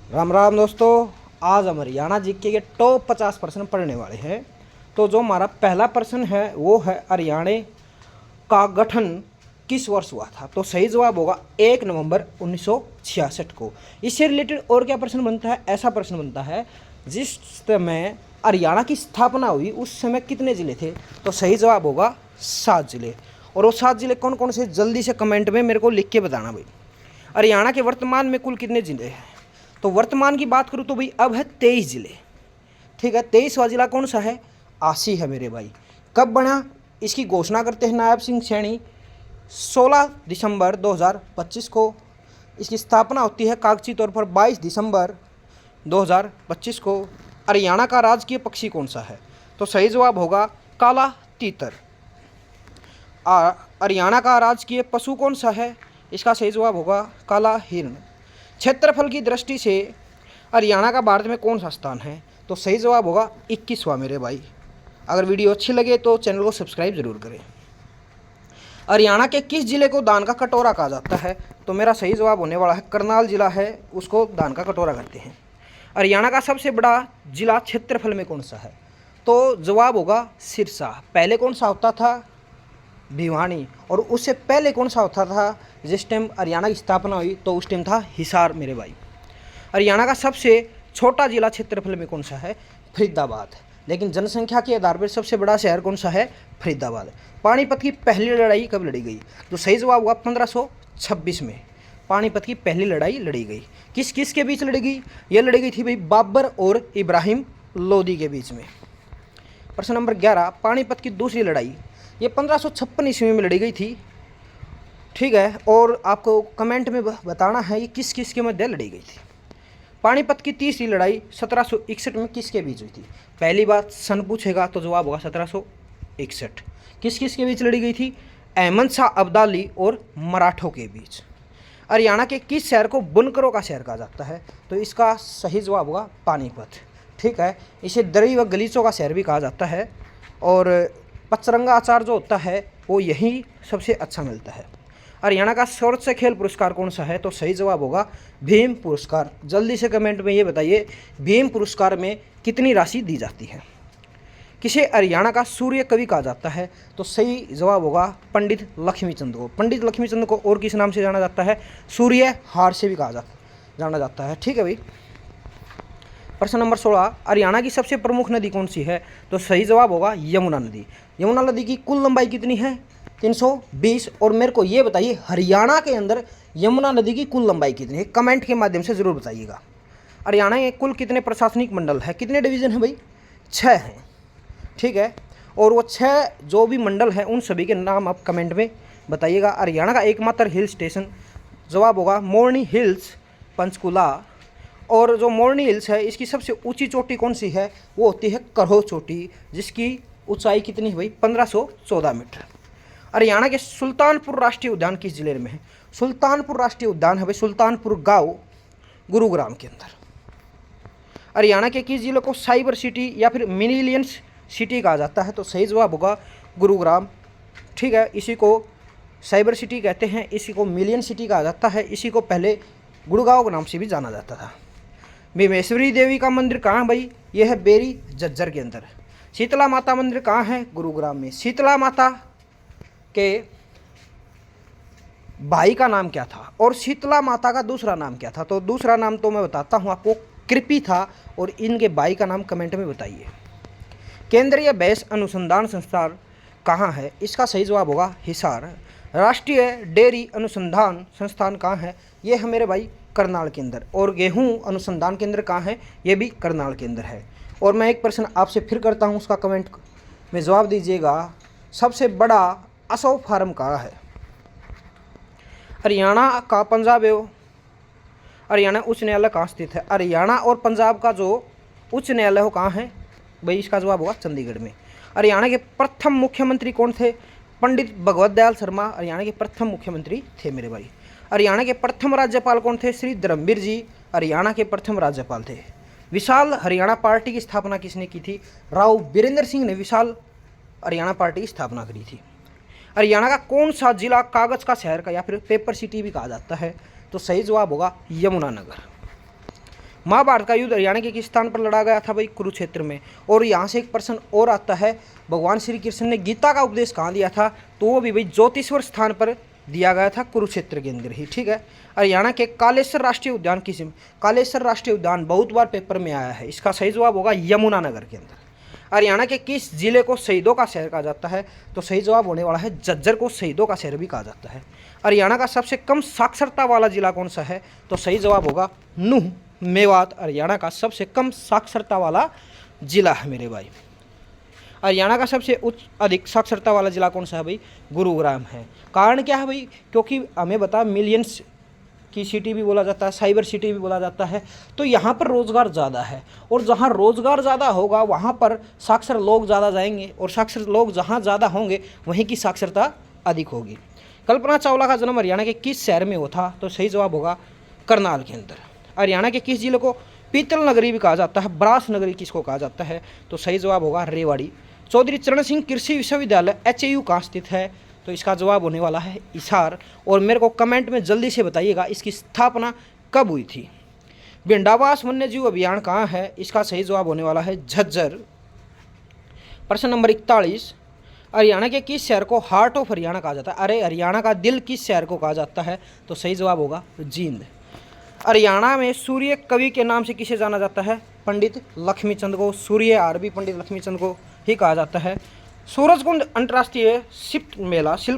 राम राम दोस्तों। आज हम हरियाणा जीके के टॉप 50 प्रश्न पढ़ने वाले हैं। तो जो हमारा पहला प्रश्न है वो है हरियाणा का गठन किस वर्ष हुआ था। तो सही जवाब होगा 1 नवंबर 1966 को। इससे रिलेटेड और क्या प्रश्न बनता है, ऐसा प्रश्न बनता है जिस समय हरियाणा की स्थापना हुई उस समय कितने ज़िले थे। तो सही जवाब होगा 7 ज़िले। और वो 7 ज़िले कौन कौन से, जल्दी से कमेंट में मेरे को लिख के बताना भाई। हरियाणा के वर्तमान में कुल कितने ज़िले हैं। तो वर्तमान की बात करूँ तो भाई अब है 23 ज़िले। ठीक है, 23वां ज़िला कौन सा है, आसी है मेरे भाई। कब बना, इसकी घोषणा करते हैं नायब सिंह सैनी 16 दिसंबर 2025 को। इसकी स्थापना होती है कागजी तौर पर 22 दिसंबर 2025 को। हरियाणा का राजकीय पक्षी कौन सा है। तो सही जवाब होगा काला तीतर। हरियाणा का राजकीय पशु कौन सा है, इसका सही जवाब होगा काला हिरण। क्षेत्रफल की दृष्टि से हरियाणा का भारत में कौन सा स्थान है। तो सही जवाब होगा 21वां मेरे भाई। अगर वीडियो अच्छी लगे तो चैनल को सब्सक्राइब जरूर करें। हरियाणा के किस जिले को दान का कटोरा कहा जाता है। तो मेरा सही जवाब होने वाला है करनाल जिला है, उसको दान का कटोरा कहते हैं। हरियाणा का सबसे बड़ा जिला क्षेत्रफल में कौन सा है। तो जवाब होगा सिरसा। पहले कौन सा होता था, भिवानी। और उससे पहले कौन सा होता था, जिस टाइम हरियाणा की स्थापना हुई तो उस टाइम था हिसार मेरे भाई। हरियाणा का सबसे छोटा जिला क्षेत्रफल में कौन सा है, फरीदाबाद। लेकिन जनसंख्या के आधार पर सबसे बड़ा शहर कौन सा है, फरीदाबाद। पानीपत की पहली लड़ाई कब लड़ी गई। तो सही जवाब हुआ 1526 में पानीपत की पहली लड़ाई लड़ी गई। किस किस के बीच लड़ी गई, यह लड़ी गई थी भाई बाबर और इब्राहिम लोदी के बीच में। प्रश्न नंबर 11, पानीपत की दूसरी लड़ाई ये 1556 ईस्वी में लड़ी गई थी। ठीक है, और आपको कमेंट में बताना है ये किस किस के मध्य लड़ी गई थी। पानीपत की तीसरी लड़ाई 1761 में किसके बीच हुई थी। पहली बात सन पूछेगा तो जवाब होगा 1761। किस किस के बीच लड़ी गई थी, अहमद शाह अब्दाली और मराठों के बीच। हरियाणा के किस शहर को बुनकरों का शहर कहा जाता है। तो इसका सही जवाब होगा पानीपत। ठीक है, इसे दरी व गलीचों का शहर भी कहा जाता है। और पचरंगा अचार जो होता है वो यही सबसे अच्छा मिलता है। हरियाणा का सर्वोच्च खेल पुरस्कार कौन सा है। तो सही जवाब होगा भीम पुरस्कार। जल्दी से कमेंट में ये बताइए भीम पुरस्कार में कितनी राशि दी जाती है। किसे हरियाणा का सूर्य कवि कहा जाता है। तो सही जवाब होगा पंडित लक्ष्मीचंद को। पंडित लक्ष्मीचंद को और किस नाम से जाना जाता है, सूर्य हार से भी जाना जाता है। ठीक है भाई। प्रश्न नंबर 16, हरियाणा की सबसे प्रमुख नदी कौन सी है। तो सही जवाब होगा यमुना नदी। यमुना नदी की कुल लंबाई कितनी है, 320। और मेरे को ये बताइए हरियाणा के अंदर यमुना नदी की कुल लंबाई कितनी है, कमेंट के माध्यम से ज़रूर बताइएगा। हरियाणा के कुल कितने प्रशासनिक मंडल है, कितने डिवीज़न है भाई, 6 हैं। ठीक है, और वो 6 जो भी मंडल हैं उन सभी के नाम आप कमेंट में बताइएगा। हरियाणा का एकमात्र हिल स्टेशन, जवाब होगा मोरनी हिल्स पंचकुला। और जो मोरनी हिल्स है इसकी सबसे ऊंची चोटी कौन सी है, वो होती है करोह चोटी, जिसकी ऊंचाई कितनी है भाई, 1514 मीटर। हरियाणा के सुल्तानपुर राष्ट्रीय उद्यान किस जिले में है। सुल्तानपुर राष्ट्रीय उद्यान है भाई सुल्तानपुर गांव, गुरुग्राम के अंदर। हरियाणा के किस जिले को साइबर सिटी या फिर मिनीलियंस सिटी कहा जाता है। तो सही जवाब होगा गुरुग्राम। ठीक है, इसी को साइबर सिटी कहते हैं, इसी को मिलियन सिटी कहा जाता है, इसी को पहले गुड़गांव के नाम से भी जाना जाता था। भीमेश्वरी देवी का मंदिर कहाँ है भाई, यह है बेरी झज्जर के अंदर। शीतला माता मंदिर कहाँ है, गुरुग्राम में। शीतला माता के भाई का नाम क्या था और शीतला माता का दूसरा नाम क्या था। तो दूसरा नाम तो मैं बताता हूँ आपको, कृपी था। और इनके भाई का नाम कमेंट में बताइए। केंद्रीय भैंस अनुसंधान संस्थान कहाँ है, इसका सही जवाब होगा हिसार। राष्ट्रीय डेयरी अनुसंधान संस्थान कहाँ है, ये है मेरे भाई करनाल के अंदर। और गेहूं अनुसंधान केंद्र कहाँ है, ये भी करनाल के अंदर है। और मैं एक प्रश्न आपसे फिर करता हूँ, उसका कमेंट में जवाब दीजिएगा। सबसे बड़ा असो फार्म कहाँ है। हरियाणा का पंजाब एवं हरियाणा उच्च न्यायालय कहाँ स्थित है। हरियाणा और पंजाब का जो उच्च न्यायालय हो कहाँ है भाई, इसका जवाब होगा चंडीगढ़ में। हरियाणा के प्रथम मुख्यमंत्री कौन थे, पंडित भगवत दयाल शर्मा हरियाणा के प्रथम मुख्यमंत्री थे मेरे भाई। हरियाणा के प्रथम राज्यपाल कौन थे, श्री धर्मवीर जी हरियाणा के प्रथम राज्यपाल थे। विशाल हरियाणा पार्टी की स्थापना किसने की थी, राव वीरेंद्र सिंह ने विशाल हरियाणा पार्टी की स्थापना करी थी। हरियाणा का कौन सा जिला कागज का शहर का या फिर पेपर सिटी भी कहा जाता है। तो सही जवाब होगा यमुनानगर। महाभारत का युद्ध हरियाणा के किस स्थान पर लड़ा गया था भाई? कुरुक्षेत्र में। और यहाँ से एक प्रश्न और आता है, भगवान श्री कृष्ण ने गीता का उपदेश कहाँ दिया था? तो वो भी भाई ज्योतिश्वर स्थान पर दिया गया था, कुरुक्षेत्र के अंदर ही। ठीक है। हरियाणा के कालेश्वर राष्ट्रीय उद्यान किस? कालेश्वर राष्ट्रीय उद्यान बहुत बार पेपर में आया है, इसका सही जवाब होगा यमुनानगर के अंदर। हरियाणा के किस जिले को शहीदों का शहर कहा जाता है? तो सही जवाब होने वाला है झज्जर को शहीदों का शहर भी कहा जाता है। हरियाणा का सबसे कम साक्षरता वाला जिला कौन सा है? तो सही जवाब होगा नूंह, मेवात हरियाणा का सबसे कम साक्षरता वाला जिला है मेरे भाई। हरियाणा का सबसे अधिक साक्षरता वाला जिला कौन सा है भाई? गुरुग्राम है। कारण क्या है भाई? क्योंकि हमें बता मिलियंस की सिटी भी बोला जाता है, साइबर सिटी भी बोला जाता है, तो यहाँ पर रोज़गार ज़्यादा है, और जहाँ रोज़गार ज़्यादा होगा वहाँ पर साक्षर लोग ज़्यादा जाएंगे, और साक्षर लोग जहाँ ज़्यादा होंगे वहीं की साक्षरता अधिक होगी। कल्पना चावला का जन्म हरियाणा के किस शहर में हुआ था? तो सही जवाब होगा करनाल के अंदर। हरियाणा के किस जिले को पीतल नगरी भी कहा जाता है? ब्रास नगरी किसको कहा जाता है? तो सही जवाब होगा रेवाड़ी। चौधरी चरण सिंह कृषि विश्वविद्यालय HAU कहाँ स्थित है? तो इसका जवाब होने वाला है हिसार। और मेरे को कमेंट में जल्दी से बताइएगा इसकी स्थापना कब हुई थी। भिंडावास वन्यजीव अभियान कहाँ है? इसका सही जवाब होने वाला है झज्जर। प्रश्न नंबर 41, हरियाणा के किस शहर को हार्ट ऑफ हरियाणा कहा जाता है? अरे हरियाणा का दिल किस शहर को कहा जाता है? तो सही जवाब होगा जींद। हरियाणा में सूर्य कवि के नाम से किसे जाना जाता है? पंडित लक्ष्मीचंद को। सूर्य आरबी पंडित लक्ष्मीचंद को ही कहा जाता है। सूरजकुंड अंतर्राष्ट्रीय शिल्प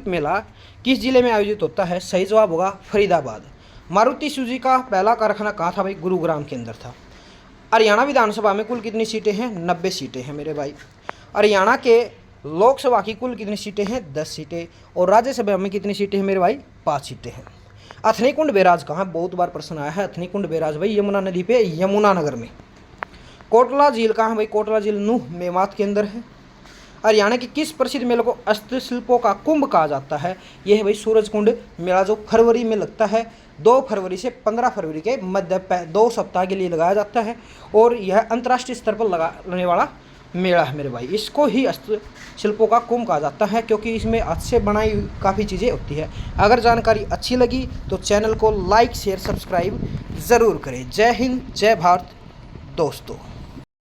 मेला किस जिले में आयोजित होता है? सही जवाब होगा फरीदाबाद। मारुति सुजुकी का पहला कारखाना कहाँ था भाई? गुरुग्राम के अंदर था। हरियाणा विधानसभा में कुल कितनी सीटें हैं? 90 सीटें हैं मेरे भाई। हरियाणा के लोकसभा की कुल कितनी सीटें हैं? 10 सीटें। और राज्यसभा में कितनी सीटें हैं मेरे भाई? 5 सीटें हैं। अथनीकुंड बैराज कहाँ? बहुत बार प्रश्न आया है। अथनीकुंड बैराज भाई यमुना नदी पे यमुनानगर में। कोटला झील कहाँ है भाई? कोटला झील नूंह, मेवात के अंदर है। हरियाणा के किस प्रसिद्ध मेले को हस्तशिल्पों का कुंभ कहा जाता है? यह है भाई सूरजकुंड मेला, जो फरवरी में लगता है। 2 फरवरी से 15 फरवरी के मध्य 2 सप्ताह के लिए लगाया जाता है, और यह अंतर्राष्ट्रीय स्तर पर लगाने वाला मेला है मेरे भाई। इसको ही हस्तशिल्पों का कुंभ कहा जाता है, क्योंकि इसमें हाथ से बनाई काफ़ी चीज़ें होती है। अगर जानकारी अच्छी लगी तो चैनल को लाइक शेयर सब्सक्राइब ज़रूर करें। जय हिंद, जय भारत दोस्तों।